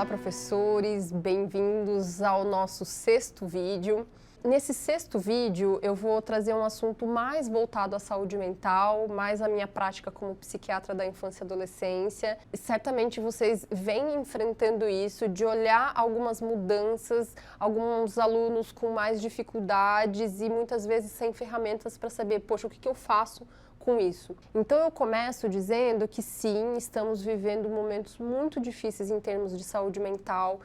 Olá, professores, bem-vindos ao nosso sexto vídeo. Nesse sexto vídeo, eu vou trazer um assunto mais voltado à saúde mental, mais à minha prática como psiquiatra da infância e adolescência. E certamente vocês vêm enfrentando isso, de olhar algumas mudanças, alguns alunos com mais dificuldades e muitas vezes sem ferramentas para saber, poxa, o que eu faço com isso? Então eu começo dizendo que sim, estamos vivendo momentos muito difíceis em termos de saúde mental,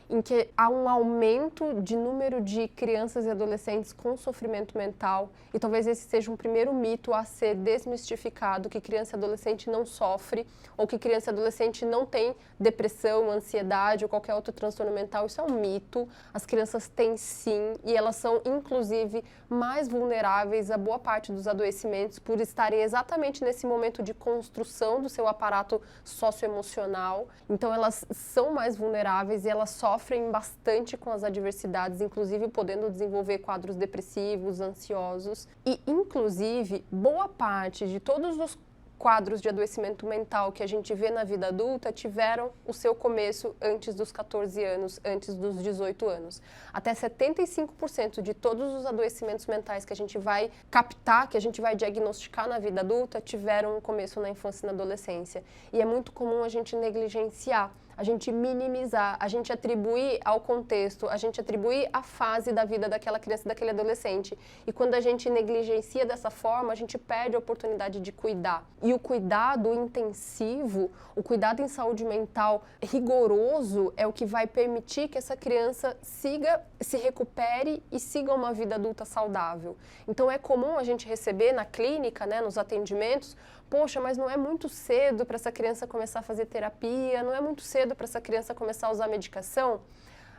em que há um aumento de número de crianças e adolescentes com sofrimento mental, e talvez esse seja um primeiro mito a ser desmistificado, que criança e adolescente não sofre, ou que criança e adolescente não tem depressão, ansiedade ou qualquer outro transtorno mental. Isso é um mito. As crianças têm sim, e elas são inclusive mais vulneráveis a boa parte dos adoecimentos por estarem exatamente nesse momento de construção do seu aparato socioemocional. Então elas são mais vulneráveis e elas sofrem bastante com as adversidades, inclusive podendo desenvolver quadros depressivos, ansiosos. E, inclusive, boa parte de todos os quadros de adoecimento mental que a gente vê na vida adulta tiveram o seu começo antes dos 14 anos, antes dos 18 anos. Até 75% de todos os adoecimentos mentais que a gente vai captar, que a gente vai diagnosticar na vida adulta, tiveram um começo na infância e na adolescência. E é muito comum a gente negligenciar, a gente minimizar, a gente atribuir ao contexto, a gente atribuir à fase da vida daquela criança e daquele adolescente. E quando a gente negligencia dessa forma, a gente perde a oportunidade de cuidar. E o cuidado intensivo, o cuidado em saúde mental rigoroso é o que vai permitir que essa criança siga, se recupere e siga uma vida adulta saudável. Então é comum a gente receber na clínica, né, nos atendimentos, poxa, mas não é muito cedo para essa criança começar a fazer terapia, não é muito cedo para essa criança começar a usar medicação?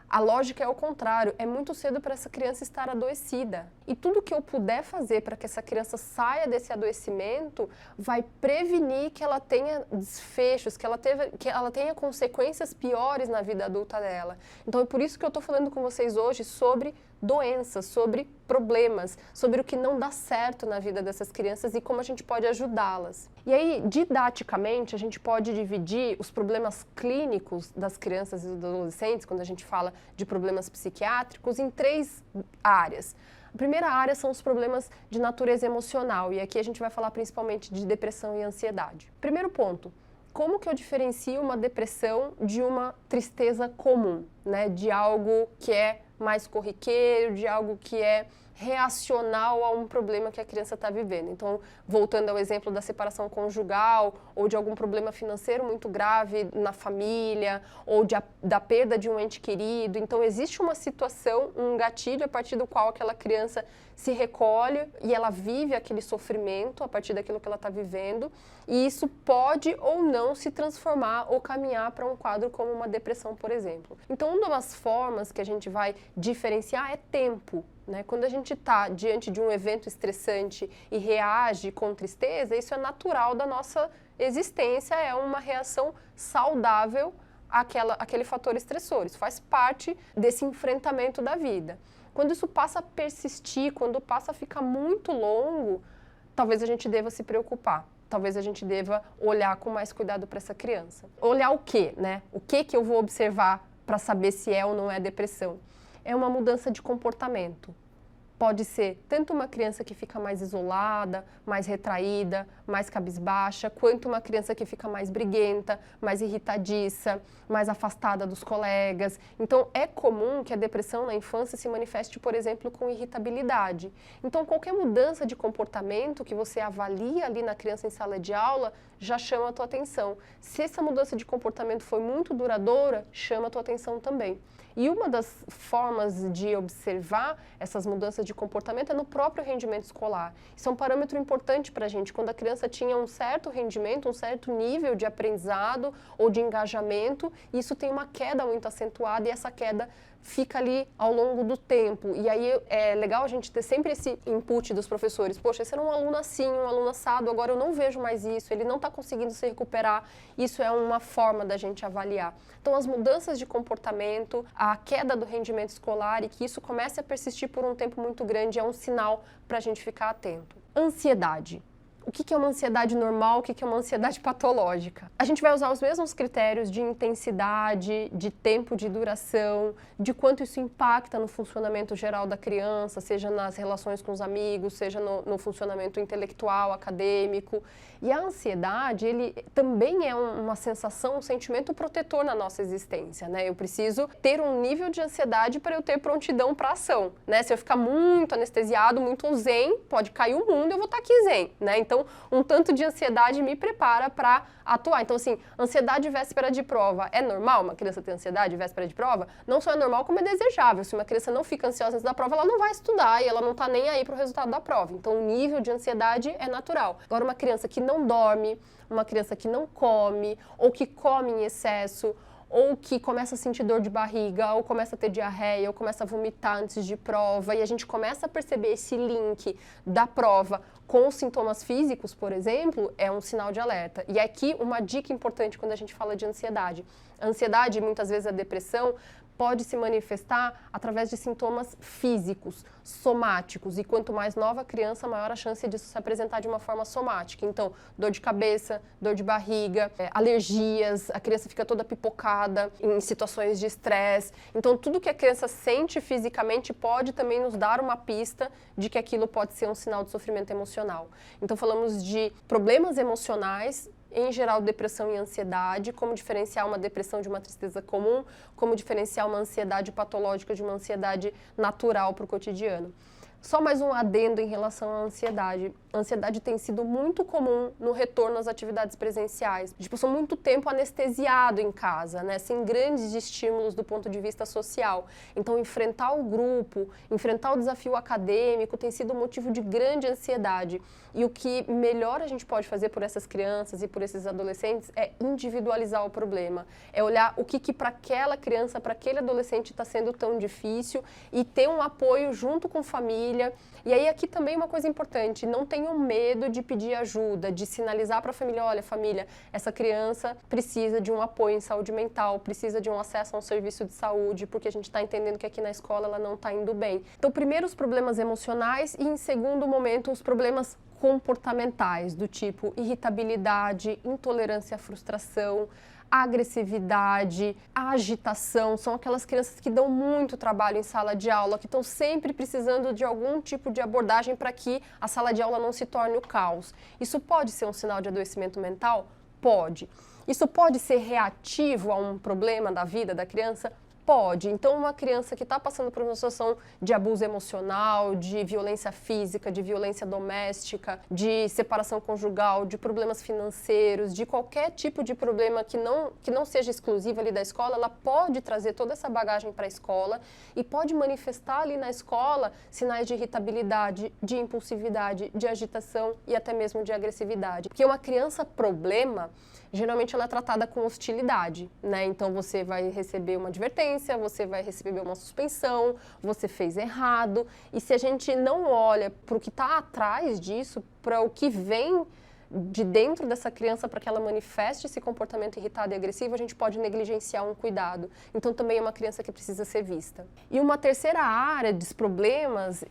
A lógica é o contrário, é muito cedo para essa criança estar adoecida. E tudo que eu puder fazer para que essa criança saia desse adoecimento vai prevenir que ela tenha desfechos, que ela tenha consequências piores na vida adulta dela. Então é por isso que eu estou falando com vocês hoje sobre doenças, sobre problemas, sobre o que não dá certo na vida dessas crianças e como a gente pode ajudá-las. E aí, didaticamente, a gente pode dividir os problemas clínicos das crianças e dos adolescentes, quando a gente fala de problemas psiquiátricos, em três áreas. A primeira área são os problemas de natureza emocional, e aqui a gente vai falar principalmente de depressão e ansiedade. Primeiro ponto. Como que eu diferencio uma depressão de uma tristeza comum, né? De algo que é mais corriqueiro, de algo que é reacional a um problema que a criança está vivendo. Então, voltando ao exemplo da separação conjugal ou de algum problema financeiro muito grave na família ou da perda de um ente querido. Então, existe uma situação, um gatilho a partir do qual aquela criança se recolhe e ela vive aquele sofrimento a partir daquilo que ela está vivendo, e isso pode ou não se transformar ou caminhar para um quadro como uma depressão, por exemplo. Então, uma das formas que a gente vai diferenciar é tempo. Né? Quando a gente está diante de um evento estressante e reage com tristeza, isso é natural da nossa existência, é uma reação saudável àquele fator estressor. Isso faz parte desse enfrentamento da vida. Quando isso passa a persistir, quando passa a ficar muito longo, talvez a gente deva se preocupar. Talvez a gente deva olhar com mais cuidado para essa criança. Olhar o quê, né? O que eu vou observar para saber se é ou não é depressão? É uma mudança de comportamento. Pode ser tanto uma criança que fica mais isolada, mais retraída, mais cabisbaixa, quanto uma criança que fica mais briguenta, mais irritadiça, mais afastada dos colegas. Então, é comum que a depressão na infância se manifeste, por exemplo, com irritabilidade. Então, qualquer mudança de comportamento que você avalia ali na criança em sala de aula já chama a tua atenção. Se essa mudança de comportamento foi muito duradoura, chama a tua atenção também. E uma das formas de observar essas mudanças de comportamento é no próprio rendimento escolar. Isso é um parâmetro importante para a gente. Quando a criança tinha um certo rendimento, um certo nível de aprendizado ou de engajamento, isso tem uma queda muito acentuada e essa queda fica ali ao longo do tempo. E aí é legal a gente ter sempre esse input dos professores. Poxa, esse era um aluno assim, um aluno assado, agora eu não vejo mais isso, ele não está conseguindo se recuperar. Isso é uma forma da gente avaliar. Então, as mudanças de comportamento, a queda do rendimento escolar e que isso comece a persistir por um tempo muito grande é um sinal para a gente ficar atento. Ansiedade. O que é uma ansiedade normal, o que é uma ansiedade patológica? A gente vai usar os mesmos critérios de intensidade, de tempo de duração, de quanto isso impacta no funcionamento geral da criança, seja nas relações com os amigos, seja no funcionamento intelectual, acadêmico. E a ansiedade, ele também é uma sensação, um sentimento protetor na nossa existência, né? Eu preciso ter um nível de ansiedade para eu ter prontidão para ação, né? Se eu ficar muito anestesiado, muito zen, pode cair o mundo, eu vou estar aqui zen, né? Então, um tanto de ansiedade me prepara para atuar. Então, assim, ansiedade véspera de prova, é normal uma criança ter ansiedade véspera de prova? Não só é normal, como é desejável. Se uma criança não fica ansiosa antes da prova, ela não vai estudar e ela não está nem aí para o resultado da prova. Então, o nível de ansiedade é natural. Agora, uma criança que não dorme, uma criança que não come, ou que come em excesso, ou que começa a sentir dor de barriga, ou começa a ter diarreia, ou começa a vomitar antes de prova, e a gente começa a perceber esse link da prova com os sintomas físicos, por exemplo, é um sinal de alerta. E aqui uma dica importante quando a gente fala de ansiedade. A ansiedade, muitas vezes a depressão, pode se manifestar através de sintomas físicos, somáticos, e quanto mais nova a criança, maior a chance disso se apresentar de uma forma somática. Então, dor de cabeça, dor de barriga, alergias, a criança fica toda pipocada em situações de estresse. Então, tudo que a criança sente fisicamente pode também nos dar uma pista de que aquilo pode ser um sinal de sofrimento emocional. Então, falamos de problemas emocionais, em geral, depressão e ansiedade, como diferenciar uma depressão de uma tristeza comum, como diferenciar uma ansiedade patológica de uma ansiedade natural para o cotidiano. Só mais um adendo em relação à ansiedade. A ansiedade tem sido muito comum no retorno às atividades presenciais. A gente passou muito tempo anestesiado em casa, né, sem grandes estímulos do ponto de vista social. Então, enfrentar o grupo, enfrentar o desafio acadêmico tem sido motivo de grande ansiedade. E o que melhor a gente pode fazer por essas crianças e por esses adolescentes é individualizar o problema. É olhar o que para aquela criança, para aquele adolescente está sendo tão difícil e ter um apoio junto com família. E aí aqui também uma coisa importante, não tenham medo de pedir ajuda, de sinalizar para a família, olha família, essa criança precisa de um apoio em saúde mental, precisa de um acesso a um serviço de saúde, porque a gente está entendendo que aqui na escola ela não está indo bem. Então, primeiro os problemas emocionais e em segundo momento os problemas comportamentais, do tipo irritabilidade, intolerância à frustração, agressividade, agitação, são aquelas crianças que dão muito trabalho em sala de aula, que estão sempre precisando de algum tipo de abordagem para que a sala de aula não se torne o caos. Isso pode ser um sinal de adoecimento mental? Pode. Isso pode ser reativo a um problema da vida da criança? Pode. Então, uma criança que está passando por uma situação de abuso emocional, de violência física, de violência doméstica, de separação conjugal, de problemas financeiros, de qualquer tipo de problema que não seja exclusivo ali da escola, ela pode trazer toda essa bagagem para a escola e pode manifestar ali na escola sinais de irritabilidade, de impulsividade, de agitação e até mesmo de agressividade. Porque uma criança problema, geralmente ela é tratada com hostilidade, né? Então você vai receber uma advertência, você vai receber uma suspensão, você fez errado. E se a gente não olha para o que está atrás disso, para o que vem de dentro dessa criança para que ela manifeste esse comportamento irritado e agressivo, a gente pode negligenciar um cuidado. Então, também é uma criança que precisa ser vista. E uma terceira área dos problemas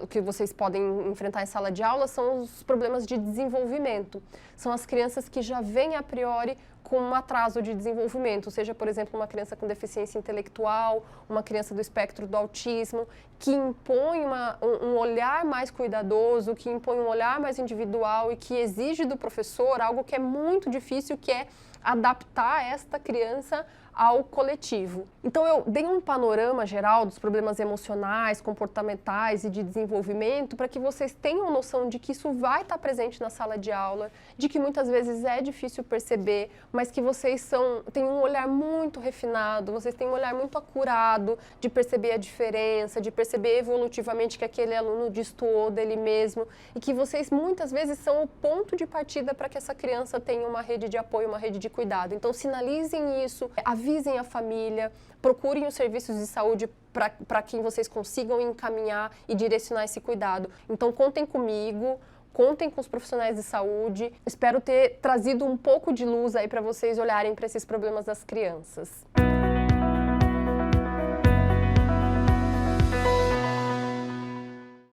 que vocês podem enfrentar em sala de aula são os problemas de desenvolvimento. São as crianças que já vêm a priori com um atraso de desenvolvimento, seja, por exemplo, uma criança com deficiência intelectual, uma criança do espectro do autismo, que impõe um olhar mais cuidadoso, que impõe um olhar mais individual e que exige do professor algo que é muito difícil, que é adaptar esta criança ao coletivo. Então, eu dei um panorama geral dos problemas emocionais, comportamentais e de desenvolvimento para que vocês tenham noção de que isso vai estar presente na sala de aula, de que muitas vezes é difícil perceber, mas que vocês têm um olhar muito refinado, vocês têm um olhar muito acurado de perceber a diferença, de perceber evolutivamente que aquele aluno destoou dele mesmo e que vocês muitas vezes são o ponto de partida para que essa criança tenha uma rede de apoio, uma rede de cuidado. Então, sinalizem isso, avisem a família, procurem os serviços de saúde para quem vocês consigam encaminhar e direcionar esse cuidado. Então, contem comigo, contem com os profissionais de saúde. Espero ter trazido um pouco de luz aí para vocês olharem para esses problemas das crianças.